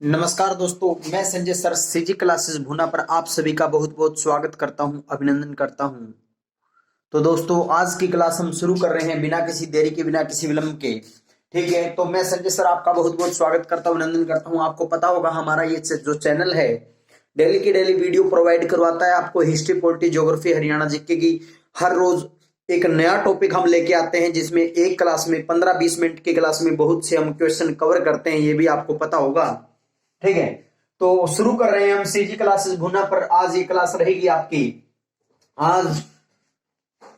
नमस्कार दोस्तों, मैं संजय सर सीजी क्लासेस भुना पर आप सभी का बहुत बहुत स्वागत करता हूं, अभिनंदन करता हूं। तो दोस्तों, आज की क्लास हम शुरू कर रहे हैं बिना किसी देरी के, बिना किसी विलंब के। ठीक है, तो मैं संजय सर आपका बहुत बहुत स्वागत करता हूं, अभिनंदन करता हूं। आपको पता होगा हमारा ये जो चैनल है डेली की डेली वीडियो प्रोवाइड करवाता है आपको history, polity, geography, Haryana GK की। हर रोज एक नया टॉपिक हम लेके आते हैं, जिसमें एक क्लास में 15-20 मिनट की क्लास में बहुत से हम क्वेश्चन कवर करते हैं, ये भी आपको पता होगा। ठीक है, तो शुरू कर रहे हैं हम सीजी क्लासेस भुना पर। आज ये क्लास रहेगी आपकी, आज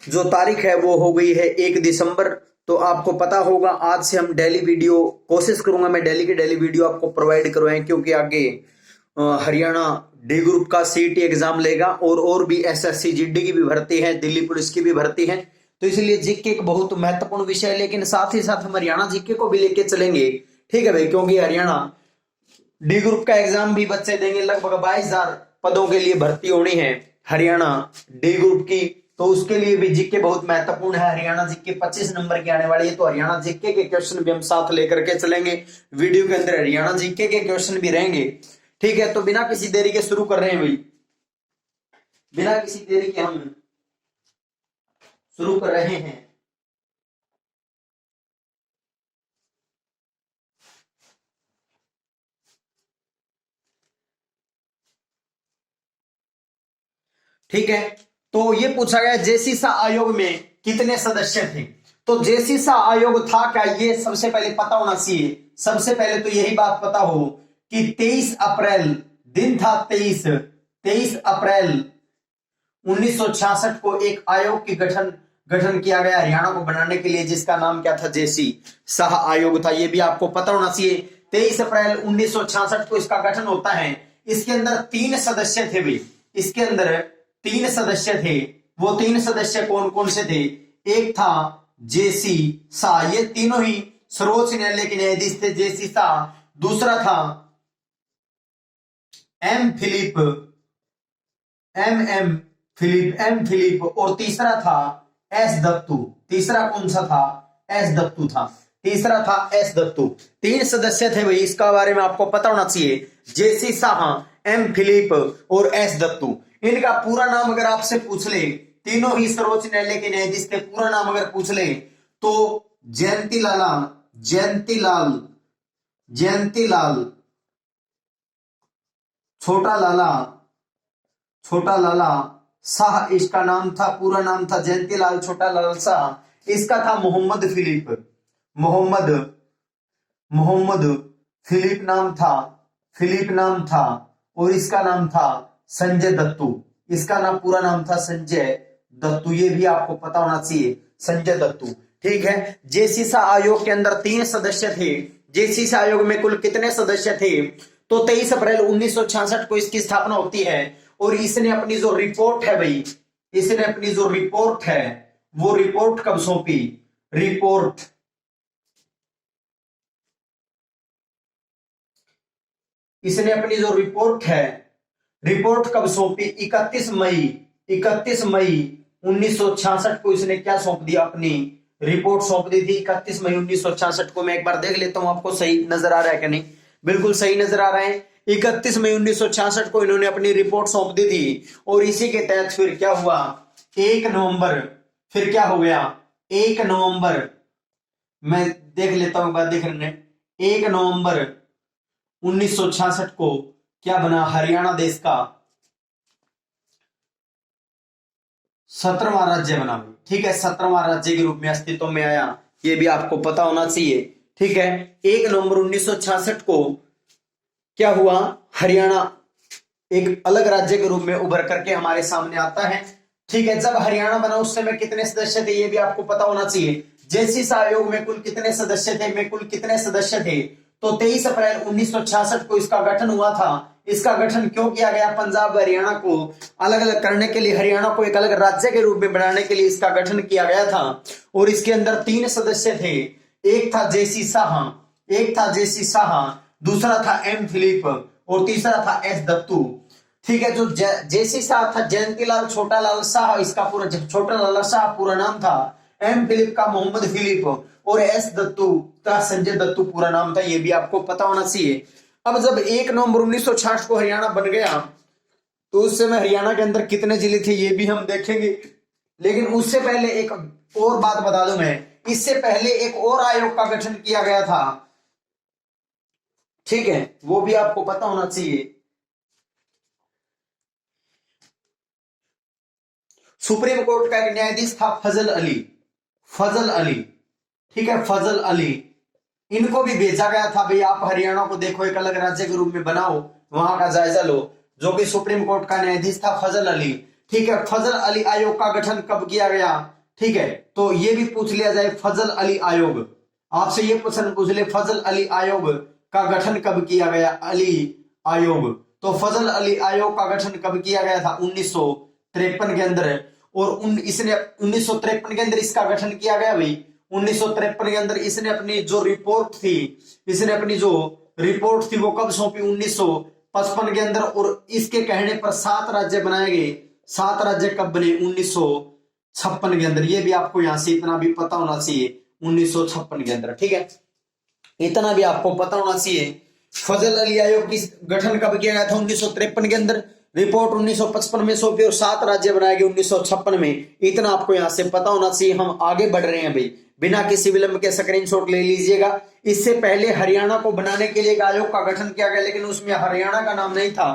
जो तारीख है वो हो गई है 1 दिसंबर। तो आपको पता होगा आज से हम डेली वीडियो, कोशिश करूंगा मैं डेली की डेली वीडियो आपको प्रोवाइड करवाएं, क्योंकि आगे हरियाणा डी ग्रुप का सीईटी एग्जाम लेगा और भी एसएससी जीडी की भी भर्ती है, दिल्ली पुलिस की भी भर्ती है। तो इसलिए जीके एक बहुत महत्वपूर्ण विषय है, लेकिन साथ ही साथ हम हरियाणा जीके को भी लेके चलेंगे। ठीक है भाई, क्योंकि हरियाणा डी ग्रुप का एग्जाम भी बच्चे देंगे, लगभग 22,000 पदों के लिए भर्ती होनी है हरियाणा डी ग्रुप की। तो उसके लिए भी जीके बहुत महत्वपूर्ण है। हरियाणा जीके 25 नंबर की आने वाली है, तो हरियाणा जीके के क्वेश्चन भी हम साथ लेकर के चलेंगे। वीडियो के अंदर हरियाणा जीके के क्वेश्चन भी रहेंगे। ठीक है, तो बिना किसी देरी के शुरू कर रहे हैं भाई, बिना किसी देरी के हम शुरू कर रहे हैं। ठीक है, तो ये पूछा गया जेसीसा आयोग में कितने सदस्य थे। तो जेसीसा आयोग था क्या, ये सबसे पहले पता होना चाहिए। सबसे पहले तो यही बात पता हो कि 23 अप्रैल दिन था, 23 अप्रैल 1966 को एक आयोग की गठन किया गया हरियाणा को बनाने के लिए, जिसका नाम क्या था, जेसी शाह आयोग था। ये भी आपको पता होना चाहिए। 23 अप्रैल 1966 को इसका गठन होता है। इसके अंदर 3 सदस्य थे भाई, इसके अंदर 3 सदस्य थे। वो 3 सदस्य कौन कौन से थे? एक था जेसी शाह, ये तीनों ही सर्वोच्च न्यायालय के न्यायाधीश थे, जेसी शाह। दूसरा था एम फिलिप और तीसरा था एस दत्तू। तीसरा कौन सा था? एस दत्तू था। तीसरा था एस दत्तू। 3 सदस्य थे भाई, इसका बारे में आपको पता होना चाहिए। जेसी शाह, एम फिलिप और एस दत्तू। इनका पूरा नाम अगर आपसे पूछ ले, तीनों ही सर्वोच्च न्यायालय के न्यायाधीश थे, पूरा नाम अगर पूछ ले तो जयंतीलाल छोटा लाला शाह इसका नाम था। पूरा नाम था जयंतीलाल छोटा लाल शाह। इसका था मोहम्मद फिलिप नाम था और इसका नाम था संजय दत्तू। इसका नाम, पूरा नाम था संजय दत्तू। ये भी आपको पता होना चाहिए, संजय दत्तू। ठीक है, जेसीसा आयोग के अंदर 3 सदस्य थे। जेसीसा आयोग में कुल कितने सदस्य थे? तो 23 अप्रैल 1966 को इसकी स्थापना होती है। और इसने अपनी जो रिपोर्ट है भाई, इसने अपनी जो रिपोर्ट है वो रिपोर्ट कब सौंपी? इसने अपनी जो रिपोर्ट कब सौंपी? 31 मई 1966 को इसने क्या सौंप दिया? अपनी रिपोर्ट सौंप दी थी 31 मई 1966 को। मैं एक बार देख लेता हूं आपको सही नजर आ रहा है कि नहीं। बिल्कुल सही नजर आ रहा है। 31 मई 1966 को इन्होंने अपनी रिपोर्ट सौंप दी थी। और इसी के तहत फिर क्या हुआ? 1 नवंबर, फिर क्या हो गया? 1 नवंबर, मैं देख लेता हूं, बात देख रहे हैं। 1 नवंबर 1966 को क्या बना? हरियाणा देश का 17वां राज्य बना। ठीक है, 17वां राज्य के रूप में अस्तित्व में आया। ये भी आपको पता होना चाहिए। ठीक है, 1 नवंबर 1966 को क्या हुआ? हरियाणा एक अलग राज्य के रूप में उभर करके हमारे सामने आता है। ठीक है, जब हरियाणा बना उस समय कितने सदस्य थे, ये भी आपको पता होना चाहिए। जेसीसा आयोग में कुल कितने सदस्य थे? तो 23 अप्रैल 1966 को इसका गठन हुआ था। इसका गठन क्यों किया गया? पंजाब हरियाणा को अलग अलग करने के लिए, हरियाणा को एक अलग राज्य के रूप में बनाने के लिए इसका गठन किया गया था। और इसके अंदर 3 सदस्य थे। एक था जेसी शाह, दूसरा था एम फिलिप और तीसरा था एस दत्तू। ठीक है, जो जेसी शाह था जयंतीलाल छोटा लाल शाह, इसका पूरा छोटा लाल शाह पूरा नाम था। एम फिलिप का मोहम्मद फिलिप और एस दत्तू का संजय दत्तू पूरा नाम था। ये भी आपको पता होना चाहिए। अब जब 1 नवंबर 1966 को हरियाणा बन गया तो उस समय हरियाणा के अंदर कितने जिले थे ये भी हम देखेंगे। लेकिन उससे पहले एक और बात बता दूं मैं, इससे पहले एक और आयोग का गठन किया गया था, ठीक है, वो भी आपको पता होना चाहिए। सुप्रीम कोर्ट का एक न्यायाधीश था फजल अली, फजल अली, ठीक है, फजल अली। इनको भी भेजा गया था भाई आप हरियाणा को देखो, एक अलग राज्य के रूप में बनाओ, वहां का जायजा लो, जो कि सुप्रीम कोर्ट का न्यायाधीश था फजल अली, ठीक है। फजल अली आयोग का गठन कब किया गया, ठीक है, तो ये भी पूछ लिया जाए फजल अली आयोग, आपसे ये प्रश्न पूछ ले फजल अली आयोग का गठन कब किया गया, अली आयोग। तो फजल अली आयोग का गठन कब किया गया था, 1953 के अंदर। और इसने 1953 के अंदर इसका गठन किया गया भाई। 1953 के अंदर इसने अपनी जो रिपोर्ट थी, इसने अपनी जो रिपोर्ट थी वो कब सौंपी, 1955 के अंदर। और इसके कहने पर 7 राज्य बनाए गए। 7 राज्य कब बने, 1956 के अंदर। ये भी आपको यहां से इतना भी पता होना चाहिए, 1956 के अंदर, ठीक है, इतना भी आपको पता होना चाहिए। फजल अली आयोग की गठन कब किया गया था, 1953 के अंदर। रिपोर्ट 1955 में सौंपी और 7 राज्य बनाए गए 1956 में। इतना आपको यहां से पता होना चाहिए। हम आगे बढ़ रहे हैं भाई, बिना किसी विलंब के स्क्रीनशॉट ले लीजिएगा। इससे पहले हरियाणा को बनाने के लिए एक आयोग का गठन किया गया, लेकिन उसमें हरियाणा का नाम नहीं था,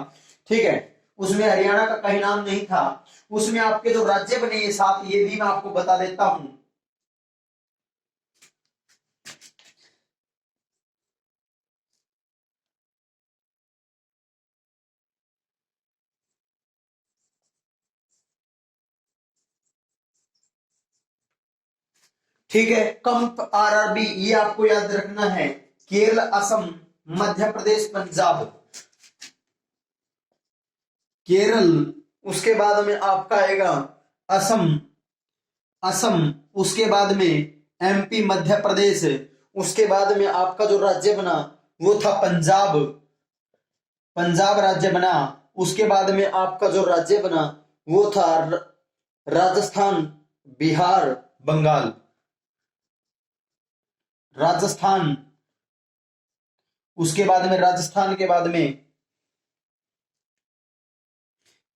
ठीक है, उसमें हरियाणा का कहीं नाम नहीं था। उसमें आपके जो राज्य बने ये 7, ये भी मैं आपको बता देता हूं। ठीक है, कंप आरआरबी ये आपको याद रखना है। केरल, असम, मध्य प्रदेश, पंजाब, केरल, उसके बाद में आपका आएगा असम, असम, उसके बाद में एमपी, मध्य प्रदेश, उसके बाद में आपका जो राज्य बना वो था पंजाब, पंजाब राज्य बना। उसके बाद में आपका जो राज्य बना वो था राजस्थान, बिहार, बंगाल, राजस्थान। उसके बाद में राजस्थान के बाद में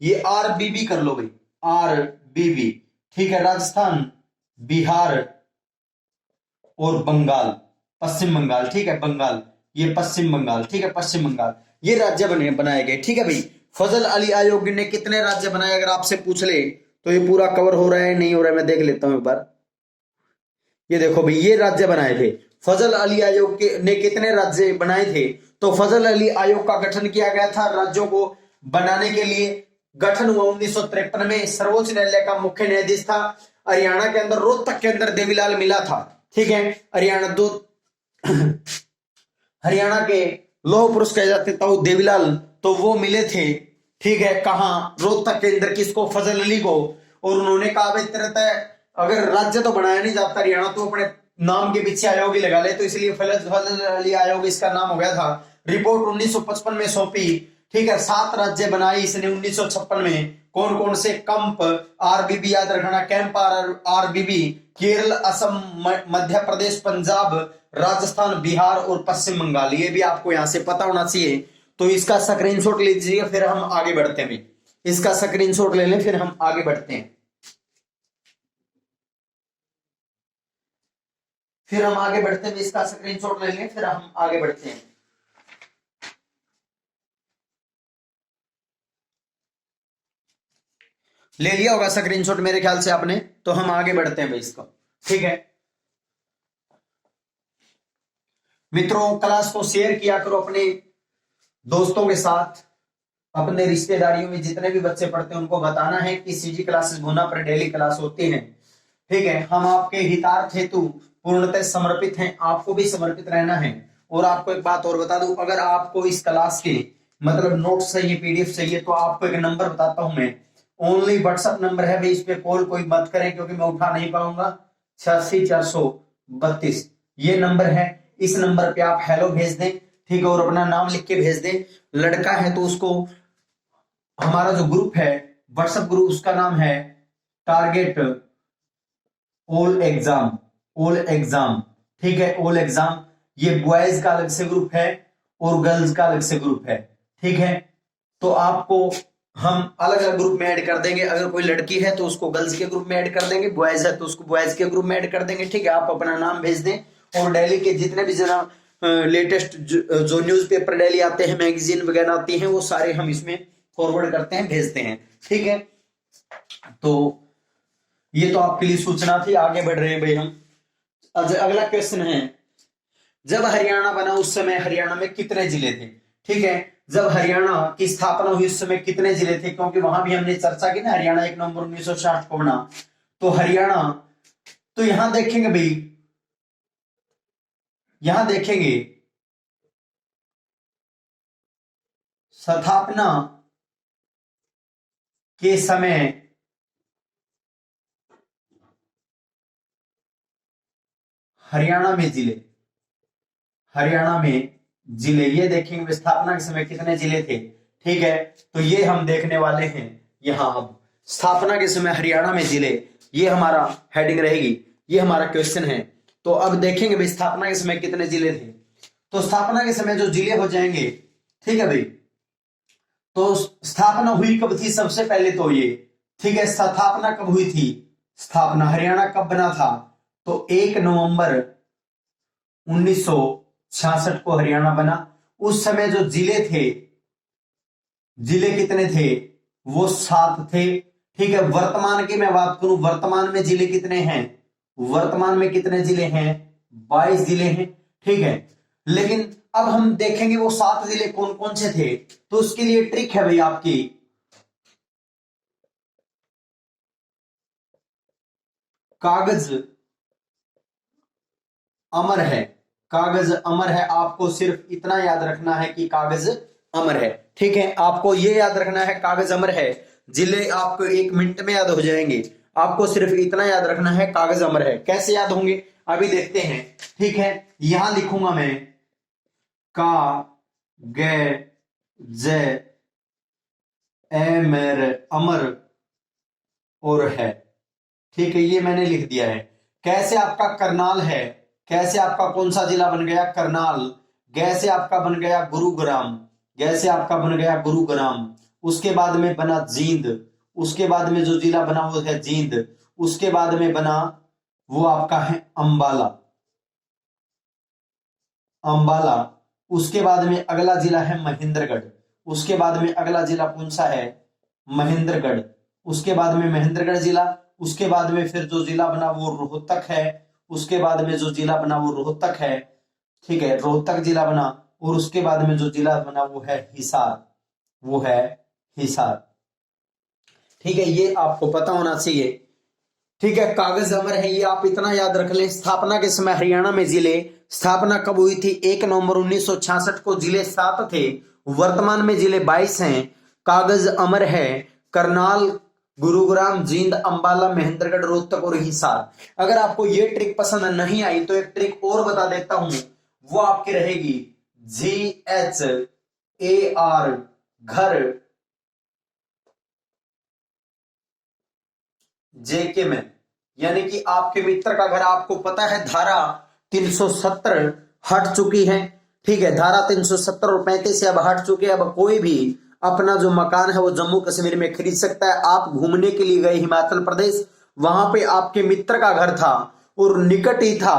ये आरबीबी कर लो भाई, आरबीबी, ठीक है, राजस्थान, बिहार और बंगाल, पश्चिम बंगाल, ठीक है, बंगाल, ये पश्चिम बंगाल, ठीक है, पश्चिम बंगाल, ये राज्य बनाए गए, ठीक है भाई। फजल अली आयोग ने कितने राज्य बनाए, अगर आपसे पूछ ले तो ये पूरा कवर हो रहा है नहीं हो रहा है, मैं देख लेता हूं एक बार। ये देखो भाई, ये राज्य बनाए थे फजल अली आयोग ने कितने राज्य बनाए थे, तो फजल अली आयोग का गठन किया गया था राज्यों को बनाने के लिए। गठन हुआ 1953 में। सर्वोच्च न्यायालय का मुख्य न्यायाधीश था हरियाणा के अंदर, रोहतक के अंदर देवीलाल मिला था, ठीक है। हरियाणा के लौह पुरुष कहे जाते थे देवीलाल, तो वो मिले थे, ठीक है, कहां, रोहतक के अंदर, किसको, फजल अली को। और उन्होंने कहा भाई अगर राज्य तो बनाया नहीं जाता हरियाणा, तो अपने नाम के पीछे आयोग ही लगा ले, तो इसलिए फजल अली आयोग इसका नाम हो गया था। रिपोर्ट 1955 में सौंपी, ठीक है, 7 राज्य बनाई इसने 1956 में। कौन कौन से, कंप आरबीबी याद रखना, कैंप आरबीबी, केरल, असम, मध्य प्रदेश, पंजाब, राजस्थान, बिहार और पश्चिम बंगाल। ये भी आपको यहां से पता होना चाहिए। तो इसका स्क्रीनशॉट लीजिए, फिर हम आगे बढ़ते हैं। इसका स्क्रीनशॉट ले लें, फिर हम आगे बढ़ते हैं। फिर हम आगे बढ़ते हैं, इसका स्क्रीनशॉट ले लें, फिर हम आगे बढ़ते हैं। ले लिया होगा स्क्रीनशॉट मेरे ख्याल से आपने, तो हम आगे बढ़ते हैं भाई इसको, ठीक है। मित्रों, क्लास को शेयर किया करो अपने दोस्तों के साथ, अपने रिश्तेदारियों में जितने भी बच्चे पढ़ते हैं उनको बताना है कि सीजी क्लासेस भूना पर डेली क्लास होती है, ठीक है। हम आपके हितार्थ हेतु पूर्णतः समर्पित हैं, आपको भी समर्पित रहना है। और आपको एक बात और बता दूं, अगर आपको इस क्लास के मतलब नोट्स चाहिए, पीडीएफ चाहिए, तो आपको एक नंबर बताता हूं मैं, ओनली व्हाट्सएप नंबर है भाई, इस पे कॉल कोई मत करें क्योंकि मैं उठा नहीं पाऊंगा। 86 432 ये नंबर है, इस नंबर पे आप हेलो भेज दें, ठीक है, और अपना नाम लिख के भेज दें। लड़का है तो उसको, हमारा जो ग्रुप है व्हाट्सएप ग्रुप, उसका नाम है target all exam, all exam, ठीक है, ऑल एग्जाम। ये बॉयज का अलग से ग्रुप है और गर्ल्स का अलग से ग्रुप है, ठीक है। तो आपको हम अलग अलग ग्रुप में ऐड कर देंगे। अगर कोई लड़की है तो उसको गर्ल्स के ग्रुप में ऐड कर देंगे, बॉयज है तो उसको बॉयज के ग्रुप में ऐड कर देंगे, ठीक है। आप अपना नाम भेज दें और डेली के जितने भी जना लेटेस्ट जो न्यूज़पेपर डेली आते हैं, मैगजीन वगैरह आती हैं, वो सारे हम इसमें फॉरवर्ड करते हैं, भेजते हैं, ठीक है। तो ये तो आपके लिए सूचना थी। आगे बढ़ रहे हैं भाई हम। अगला क्वेश्चन है, जब हरियाणा बना उस समय हरियाणा में कितने जिले थे, ठीक है। जब हरियाणा की स्थापना हुई उस समय कितने जिले थे, क्योंकि वहां भी हमने चर्चा की ना, हरियाणा 1 नवंबर 1960 को बना। तो हरियाणा, तो यहां देखेंगे भाई, यहां देखेंगे स्थापना के समय हरियाणा में जिले, हरियाणा में जिले ये देखेंगे स्थापना के समय कितने जिले थे, ठीक है। तो ये हम देखने वाले हैं यहां। अब स्थापना के समय हरियाणा में जिले, ये हमारा हेडिंग रहेगी, ये हमारा क्वेश्चन है। तो अब देखेंगे भाई स्थापना के समय कितने जिले थे। तो स्थापना के समय जो जिले हो जाएंगे, ठीक है भाई। तो स्थापना हुई कब थी, सबसे पहले तो ये, ठीक है। स्थापना कब हुई थी, स्थापना हरियाणा कब बना था, तो 1 नवंबर 1966 को हरियाणा बना। उस समय जो जिले थे, जिले कितने थे, वो 7 थे, ठीक है। वर्तमान की मैं बात करूं, वर्तमान में जिले कितने हैं, वर्तमान में कितने जिले हैं, 22 जिले हैं, ठीक है। लेकिन अब हम देखेंगे वो 7 जिले कौन कौन से थे। तो उसके लिए ट्रिक है भाई आपकी, कागज अमर है, कागज अमर है। आपको सिर्फ इतना याद रखना है कि कागज अमर है, ठीक है। आपको ये याद रखना है कागज अमर है। जिले आपको 1 मिनट में याद हो जाएंगे। आपको सिर्फ इतना याद रखना है कागज अमर है। कैसे याद होंगे अभी देखते हैं, ठीक है। यहां लिखूंगा मैं का गे जे एमर अमर और है, ठीक है। ये मैंने लिख दिया है। कैसे आपका करनाल है, कैसे आपका कौन सा जिला बन गया, करनाल। कैसे आपका बन गया गुरुग्राम, कैसे आपका बन गया गुरुग्राम। उसके बाद में बना जींद, उसके बाद में जो जिला बना वो है जींद। उसके बाद में बना वो आपका है अंबाला, अंबाला। उसके बाद में अगला जिला है महेंद्रगढ़। उसके बाद में अगला जिला कौन सा है, महेंद्रगढ़। उसके बाद में महेंद्रगढ़ जिला। उसके बाद में फिर जो जिला बना वो रोहतक है। उसके बाद में जो जिला बना वो रोहतक है, ठीक है, रोहतक जिला बना। और उसके बाद में जो जिला बना वो है हिसार, वो है हिसार, ठीक है। ये आपको पता होना चाहिए, ठीक है। कागज अमर है, ये आप इतना याद रख लें। स्थापना के समय हरियाणा में जिले, स्थापना कब हुई थी, 1 नवंबर 1966 को। जिले 7 थे, वर्तमान में जिले 22 हैं। कागज अमर है, करनाल, गुरुग्राम, जींद, अंबाला, महेंद्रगढ़, रोहतक और हिसार। अगर आपको ये ट्रिक पसंद नहीं आई तो एक ट्रिक और बता देता हूं, वो आपकी रहेगी GHAR, घर, JK में, यानी कि आपके मित्र का घर। आपको पता है धारा 370 हट चुकी है, ठीक है। धारा 370 और 35 से अब हट चुके हैं। अब कोई भी अपना जो मकान है वो जम्मू कश्मीर में खरीद सकता है। आप घूमने के लिए गए हिमाचल प्रदेश, वहां पे आपके मित्र का घर था और निकट ही था।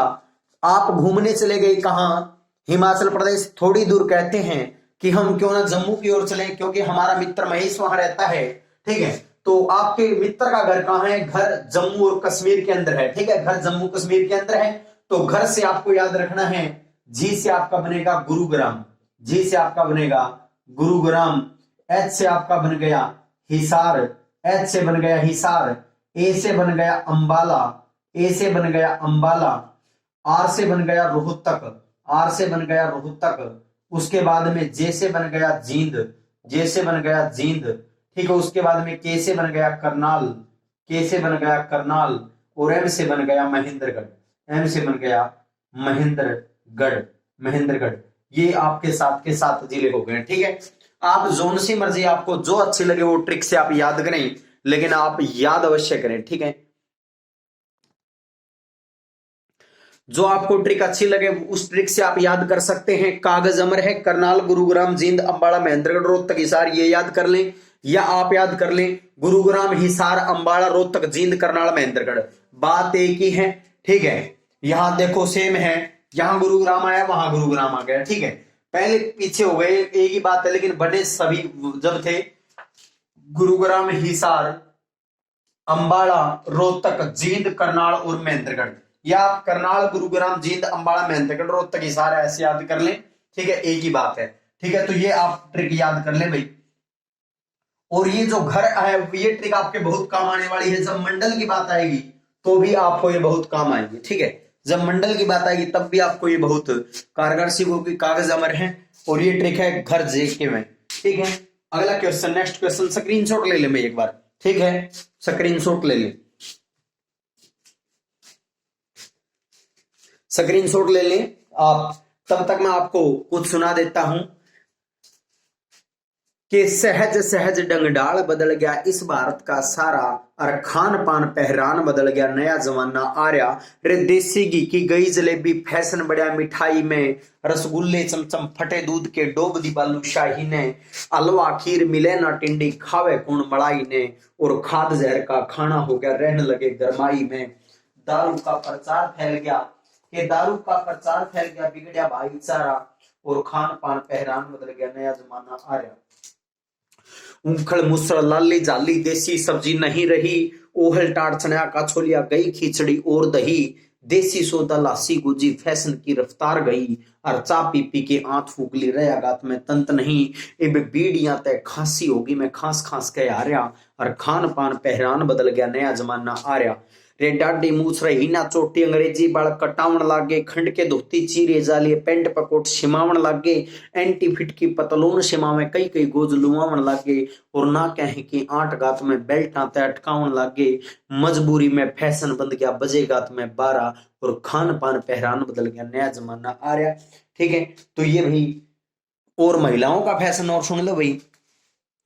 आप घूमने चले गए कहां, हिमाचल प्रदेश। थोड़ी दूर कहते हैं कि हम क्यों ना जम्मू की ओर चले, क्योंकि हमारा मित्र महेश वहां रहता है, ठीक है। तो आपके मित्र का घर कहां है, घर जम्मू और कश्मीर के अंदर है, ठीक है। घर जम्मू कश्मीर के अंदर है। तो घर से आपको याद रखना है, जी से आपका बनेगा गुरुग्राम, जी से आपका बनेगा गुरुग्राम। एच से आपका बन गया हिसार, एच से बन गया हिसार। ए से बन गया अंबाला, ए से बन गया अंबाला। आर से बन गया रोहतक, आर से बन गया रोहतक। उसके बाद में जे से बन गया जींद, जे से बन गया जींद, ठीक है। उसके बाद में के से बन गया करनाल, के से बन गया करनाल। और एम से बन गया महेंद्रगढ़, एम से बन गया महेंद्रगढ़, महेंद्रगढ़। ये आपके 7 के 7 जिले हो गए, ठीक है। आप जोन सी मर्जी, आपको जो अच्छी लगे वो ट्रिक से आप याद करें, लेकिन आप याद अवश्य करें, ठीक है। जो आपको ट्रिक अच्छी लगे उस ट्रिक से आप याद कर सकते हैं। कागज अमर है, करनाल, गुरुग्राम, जींद, अंबाला, महेंद्रगढ़, रोहतक, हिसार, ये याद कर लें, या आप याद कर लें गुरुग्राम, हिसार, अंबाला, रोहतक, जींद, करनाल, महेंद्रगढ़, बात एक ही है। ठीक है, यहां देखो सेम है, यहां गुरुग्राम आया वहां गुरुग्राम आ गया। ठीक है, पहले पीछे हो गए, एक ही बात है, लेकिन बने सभी जब थे गुरुग्राम, हिसार, अंबाला, रोहतक, जींद, करनाल और महेंद्रगढ़, या आप करनाल, गुरुग्राम, जींद, अंबाला, महेंद्रगढ़, रोहतक, हिसार ऐसे याद कर लें। ठीक है, एक ही बात है। ठीक है, तो ये आप ट्रिक याद कर लें भाई। और ये जो घर है ये ट्रिक आपके बहुत काम आने वाली है। जब मंडल की बात आएगी तो भी आपको ये बहुत काम आएगी। ठीक है, जब मंडल की बात आएगी तब भी आपको ये बहुत कारगर सिद्ध होगी। कागज अमर है और ये ट्रिक है घर जेके में। ठीक है, अगला क्वेश्चन, नेक्स्ट क्वेश्चन, स्क्रीनशॉट ले ले मैं एक बार। ठीक है, स्क्रीनशॉट ले ले, स्क्रीनशॉट ले लें आप। तब तक मैं आपको कुछ सुना देता हूं कि सहज सहज डंगडाल बदल गया इस भारत का सारा, और खान पान पहरान बदल गया नया जमाना आ रहा। रे देसी घी की गई जलेबी फैशन बढ़िया मिठाई में, रसगुल्ले चमचम फटे दूध के डोब दी बालूशाही ने, हलवा खीर मिले ना टिंडी खावे कौन मलाई ने, और खाद जहर का खाना हो गया रहने लगे गरमाई में। दारू का प्रचार फैल गया, कि दारू का प्रचार फैल गया बिगड़िया भाईचारा, और खान पान पहरान बदल गया नया जमाना आ रहा। उखड़ मुसड़ लाली जाली देसी सब्जी नहीं रही, ओहल टाट चना का छोलिया गई खिचड़ी और दही, देसी सोदा लासी गुजी फैशन की रफ्तार गई, और चा पी पी के आंत फूकली रया गात में तंत नहीं, इब बीड़ियां तय खांसी होगी मैं खांस खांस के आ रहा, और खान पान पहरान बदल गया नया जमाना आ रहा। रे डाडी मूछ रही ना चोटी अंग्रेजी बाल कटावन लागे, खंड के धोती चीरे जालिए पेंट पकोट शिमावन लागे, एंटी फिट की पतलून शिमावे कई कई गोज लुआवन लागे, और ना कहे कि आठ गात में बेल्टा ते अटकावन लागे, मजबूरी में फैशन बंद गया बजे गात में 12, और खान पान पहरान बदल गया नया जमाना आ रहा। ठीक है, तो ये भाई और महिलाओं का फैशन और सुन लो भाई।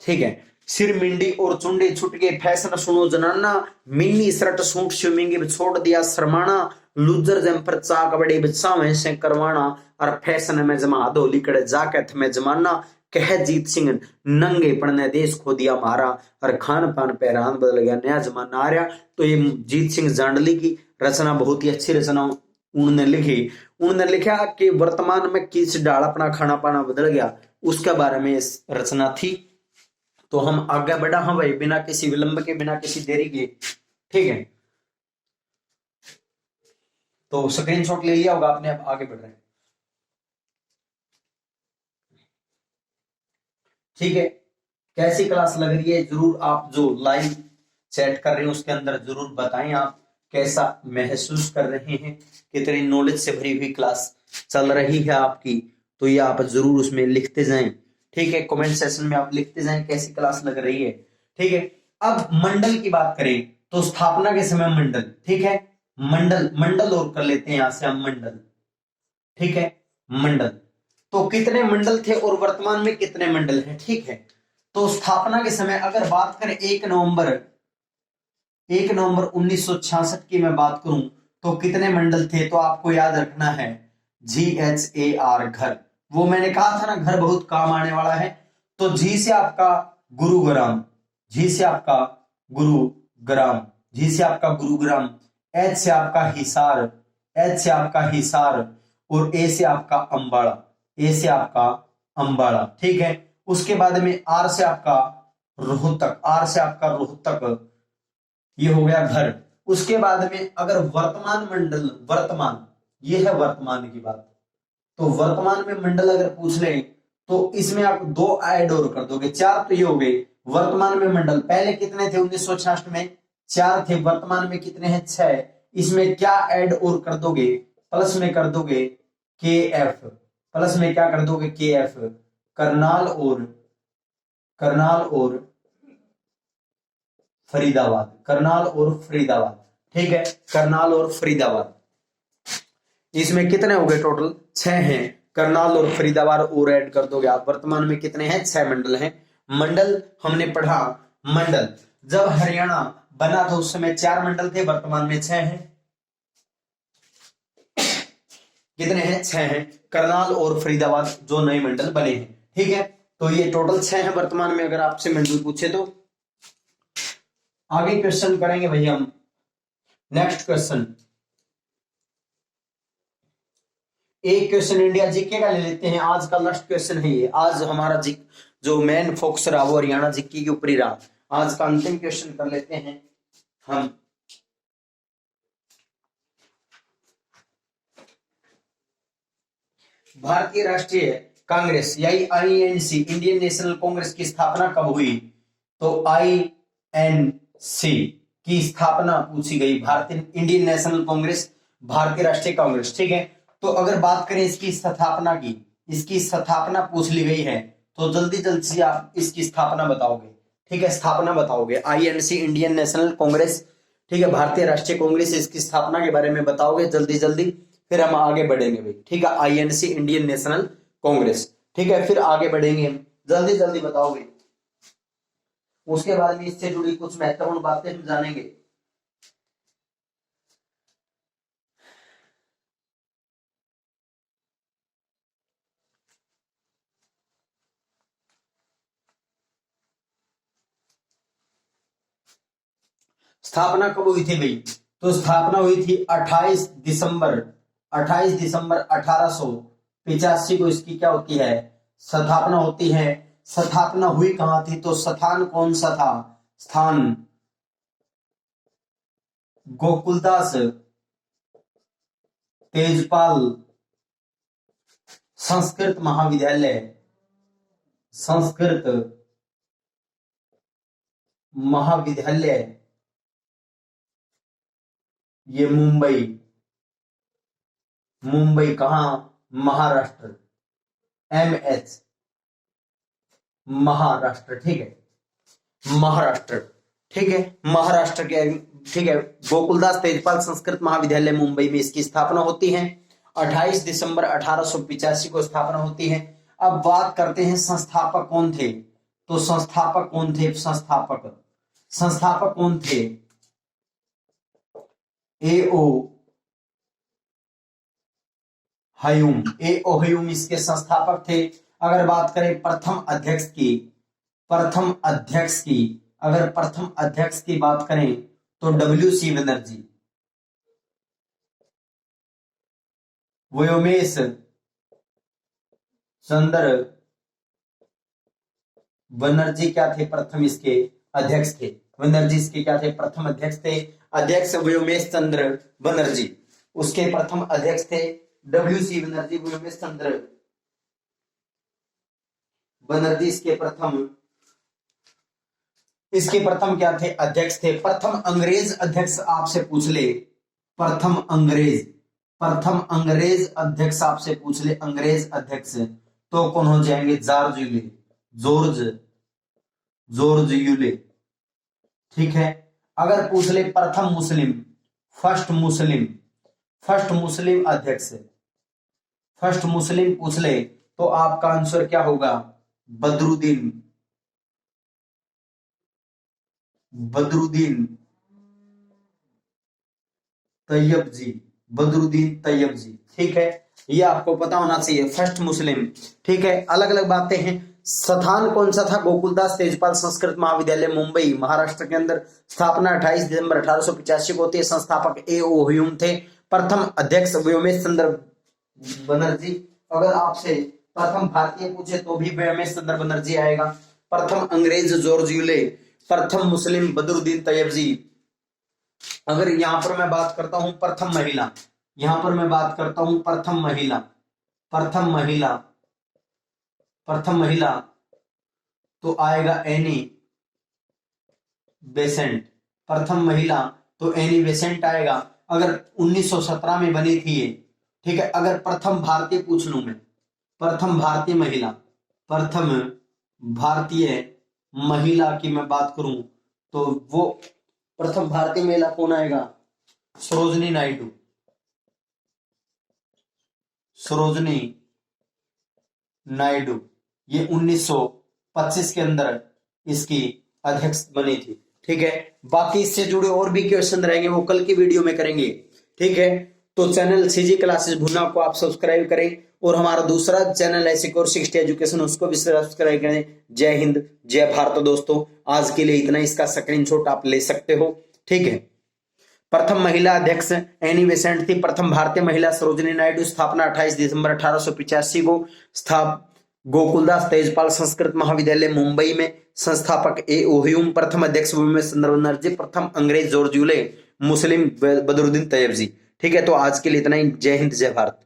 ठीक है, सिर मिंडी और चुंडी छुट गए फैशन सुनो जनाना, मिनी शर्ट सूट स्विमिंग छोड़ दिया शर्माना, लूजर जम्पर चाक बड़े बिछावे से करवाना, और फैशन में जमा दो लिकड़े जाकेट में जमाना, कह जीत सिंह नंगे पड़ने देश खो दिया मारा, और खान पान पहरान बदल गया नया जमाना आ रहा। तो ये जीत सिंह जांडली की रचना बहुत ही अच्छी रचना उन्होंने लिखी। उन्होंने लिखा कि वर्तमान में किस डाल अपना खाना पाना बदल गया, उसके बारे में रचना थी। तो हम आगे बढ़ा, हाँ भाई, बिना किसी विलंब के, बिना किसी देरी के। ठीक है, तो स्क्रीनशॉट ले लिया होगा आपने, अब आगे बढ़ रहे हैं। ठीक है, कैसी क्लास लग रही है जरूर आप जो लाइव चैट कर रहे हैं उसके अंदर जरूर बताएं आप कैसा महसूस कर रहे हैं, कितनी नॉलेज से भरी हुई क्लास चल रही है आपकी। तो ये आप जरूर उसमें लिखते जाएं। ठीक है, कमेंट सेशन में आप लिखते जाएं कैसी क्लास लग रही है। ठीक है, अब मंडल की बात करें तो स्थापना के समय मंडल। ठीक है, मंडल मंडल और कर लेते हैं यहां से हम मंडल। ठीक है, मंडल तो कितने मंडल थे और वर्तमान में कितने मंडल हैं। ठीक है, तो स्थापना के समय अगर बात करें 1 नवंबर 1966 की मैं बात करूं तो कितने मंडल थे, तो आपको याद रखना है GHAR घर। वो मैंने कहा था ना घर बहुत काम आने वाला है। तो जी से आपका गुरुग्राम, जी से आपका गुरुग्राम, जी से आपका गुरुग्राम, एच से आपका हिसार, एच से आपका हिसार, और ए से आपका अंबाला, ए से आपका अंबाला। ठीक है, उसके बाद में आर से आपका रोहतक, आर से आपका रोहतक, ये हो गया घर। उसके बाद में अगर वर्तमान मंडल, वर्तमान, ये है वर्तमान की बात, तो वर्तमान में मंडल अगर पूछ ले तो इसमें आप 2 ऐड और कर दोगे, 4 तो ये हो गए वर्तमान में मंडल। पहले कितने थे 1966 में, 4 थे, वर्तमान में कितने हैं 6। इसमें क्या ऐड और कर दोगे, प्लस में कर दोगे KF, प्लस में क्या कर दोगे KF, करनाल और फरीदाबाद, करनाल और फरीदाबाद। ठीक है, करनाल और फरीदाबाद, इसमें कितने हो गए टोटल 6 हैं। करनाल और फरीदाबाद और ऐड कर दोगे आप, वर्तमान में कितने हैं 6 मंडल हैं। मंडल हमने पढ़ा, मंडल जब हरियाणा बना था उस समय 4 मंडल थे, वर्तमान में 6 हैं। कितने हैं? 6 हैं। करनाल और फरीदाबाद जो नए मंडल बने हैं। ठीक है, तो ये टोटल 6 हैं वर्तमान में, अगर आपसे मंडल पूछे तो। आगे क्वेश्चन करेंगे भैया हम। नेक्स्ट क्वेश्चन, एक क्वेश्चन इंडिया जीके का ले लेते हैं। आज का लास्ट क्वेश्चन है ये। आज हमारा जी जो मेन फोकस रहा वो हरियाणा जीके के ऊपर ही रहा। आज का अंतिम क्वेश्चन कर लेते हैं हम। भारतीय राष्ट्रीय कांग्रेस यानी आईएनसी, इंडियन नेशनल कांग्रेस की स्थापना कब हुई? तो आईएनसी की स्थापना पूछी गई। भारतीय इंडियन नेशनल कांग्रेस, भारतीय राष्ट्रीय कांग्रेस। ठीक है, तो अगर बात करें इसकी स्थापना की, इसकी स्थापना पूछ ली गई है, तो जल्दी जल्दी से आप इसकी स्थापना बताओगे। ठीक है, स्थापना बताओगे। आईएनसी, इंडियन नेशनल कांग्रेस, ठीक है, भारतीय राष्ट्रीय कांग्रेस, इसकी स्थापना के बारे में बताओगे जल्दी जल्दी, फिर हम आगे बढ़ेंगे भाई। ठीक है, आईएनसी, इंडियन नेशनल कांग्रेस। ठीक है, फिर आगे बढ़ेंगे, जल्दी जल्दी बताओगे। उसके बाद में इससे जुड़ी कुछ महत्वपूर्ण बातें हम जानेंगे। स्थापना कब हुई थी भाई? तो स्थापना हुई थी 28 दिसंबर 1885 को इसकी क्या होती है? स्थापना होती है। स्थापना हुई कहां थी? तो स्थान कौन सा था? स्थान गोकुलदास तेजपाल संस्कृत महाविद्यालय, संस्कृत महाविद्यालय, ये मुंबई, मुंबई कहां? महाराष्ट्र, MS महाराष्ट्र। ठीक है, महाराष्ट्र। ठीक है, महाराष्ट्र के, ठीक है, गोकुलदास तेजपाल संस्कृत महाविद्यालय मुंबई में इसकी स्थापना होती है। 28 दिसंबर 1885 को स्थापना होती है। अब बात करते हैं संस्थापक कौन थे। तो संस्थापक कौन थे? संस्थापक कौन थे? A.O. ह्यूम इसके संस्थापक थे। अगर बात करें प्रथम अध्यक्ष की, अगर प्रथम अध्यक्ष की बात करें तो WC बनर्जी, व्योमेश चंद्र बनर्जी क्या थे? प्रथम इसके अध्यक्ष थे। बनर्जी इसके क्या थे? प्रथम अध्यक्ष थे। अध्यक्ष व्योमेश चंद्र बनर्जी, उसके प्रथम अध्यक्ष थे WC बनर्जी, व्योमेश चंद्र बनर्जी इसके प्रथम क्या थे? अध्यक्ष थे। प्रथम अंग्रेज अध्यक्ष आपसे पूछ ले, प्रथम अंग्रेज अध्यक्ष आपसे पूछ ले, अंग्रेज अध्यक्ष, तो कौन हो जाएंगे? George Yule. ठीक है, अगर पूछ ले प्रथम मुस्लिम, फर्स्ट मुस्लिम अध्यक्ष, फर्स्ट मुस्लिम पूछ ले, तो आपका आंसर क्या होगा? बदरुद्दीन तैयब जी। ठीक है, ये आपको पता होना चाहिए, फर्स्ट मुस्लिम। ठीक है, अलग अलग बातें हैं। स्थान कौन सा था? गोकुलदास तेजपाल संस्कृत महाविद्यालय मुंबई महाराष्ट्र के अंदर। स्थापना 28 दिसंबर 1885 को होती है। संस्थापक A.O. ह्यूम थे। प्रथम अध्यक्ष व्योमेश चंद्र बनर्जी। अगर आपसे प्रथम भारतीय पूछे तो भी व्योमेश चंद्र बनर्जी आएगा। प्रथम अंग्रेज जॉर्ज यूले, प्रथम मुस्लिम बदरुद्दीन तैयब जी। अगर यहां पर मैं बात करता हूं प्रथम महिला, प्रथम महिला तो आएगा एनी बेसेंट। प्रथम महिला तो एनी बेसेंट आएगा। अगर 1917 में बनी थी ये। ठीक है, अगर प्रथम भारतीय पूछ लूं मैं, प्रथम भारतीय महिला की मैं बात करूं तो वो प्रथम भारतीय महिला कौन आएगा? सरोजनी नायडू। ये 1925 के अंदर इसकी अध्यक्ष बनी थी। ठीक है, बाकी इससे जुड़े और भी क्वेश्चन रहेंगे वो कल की वीडियो में करेंगे। ठीक है, तो चैनल सीजी क्लासेस भुना को आप सब्सक्राइब करें और हमारा दूसरा चैनल है सिक्योर 60 एजुकेशन, उसको भी सब्सक्राइब करें। जय हिंद जय भारत। दोस्तों आज के लिए इतना, इसका स्क्रीनशॉट आप ले सकते हो, ठीक है। प्रथम महिला अध्यक्ष एनी बेसेंट थी। प्रथम भारतीय महिला सरोजिनी नायडू। स्थापना 28 दिसंबर 1885 को। गोकुलदास तेजपाल संस्कृत महाविद्यालय मुंबई में। संस्थापक ए ओ ह्यूम। प्रथम अध्यक्ष चंद्र बनर्जी। प्रथम अंग्रेज जॉर्ज यूले। मुस्लिम बदरुद्दीन तैयबजी। ठीक है, तो आज के लिए इतना ही। जय हिंद जय भारत।